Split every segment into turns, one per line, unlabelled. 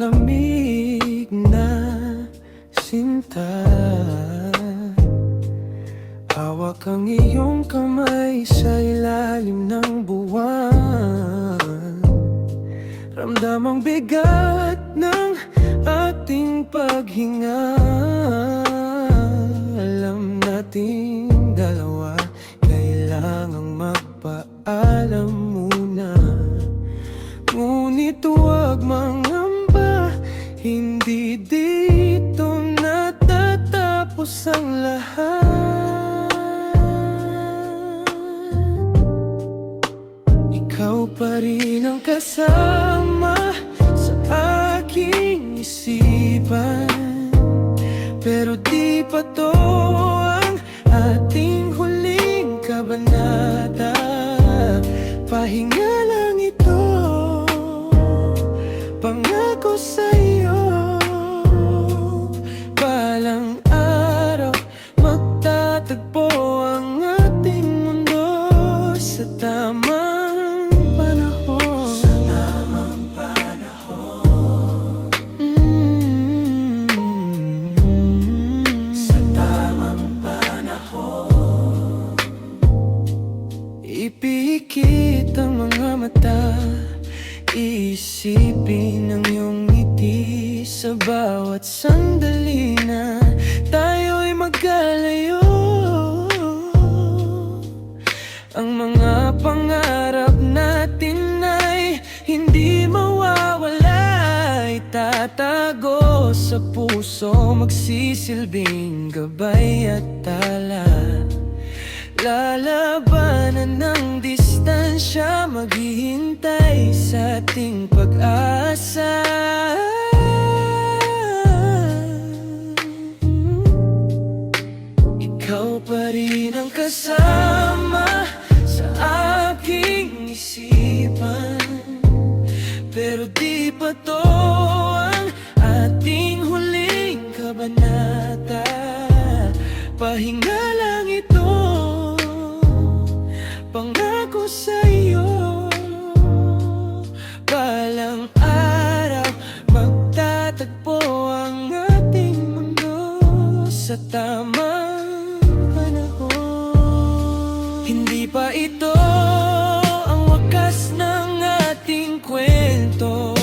malamig na sinta. Hawak ang iyong kamay sa ilalim ng buwan. Ramdam ang bigat ng ating paghinga. Alam nating dalawa kailangang magpaalam muna. Ngunit huwag mangamba, hindi dito natatapos ang lahat. Ikaw pa rin ang kasama sa aking isipan, pero di pa to ang ating huling kabanata. Pahinga lang ito, pangako sa'yo. Balang araw magtatagpo ang ating mundo sa tamang panahon. Sa tamang panahon. Sa tamang panahon. Ipikit ang mga mata, iisipin ang iyong ngiti. Sa bawat sandali na tayo'y magkalayo, ang mga pangarap natin ay hindi mawawala. Itatago sa puso, magsisilbing gabay at tala. Lalabanan ng distansya, maghihintay sa ating pag-asa. Ikaw pa rin ang kasama sa aking isipan, pero di pa to ang ating huling kabanata. Pahinga lang ito, pangako sa'yo. Balang araw magtatagpo ang ating mundo sa tamang panahon. Hindi pa ito ang wakas ng ating kwento,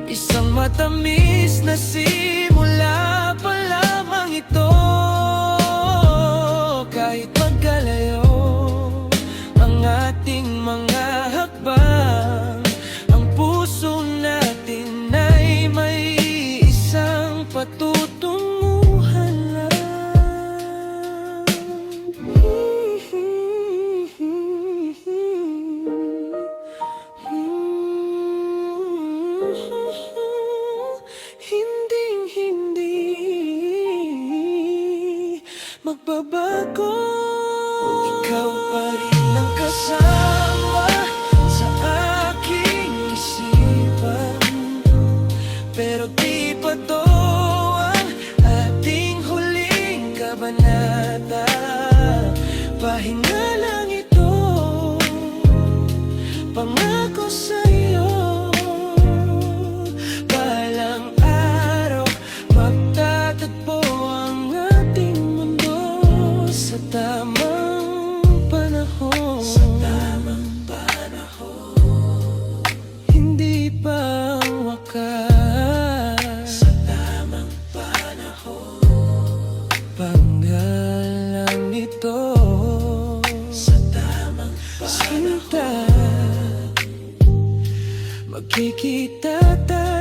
isang matamis na simula pa lamang ito. Kahit magkalayo ang ating mga hakbang, ang puso natin ay may isang patutunguhan lang. Hinding-hindi magbabago. Ikaw pa rin ang kasama sa aking isipan, pero di pa to ang ating huling kabanata. Pahinga lang ito, pangako sa'yo. Balang araw magtatagpo ang ating mundo sa tamang panahon. Sa tamang panahon. Hindi pa ang wakas. Sa tamang panahon. Panggalang ito. Sa tamang panahon. Sinta, magkikita tayo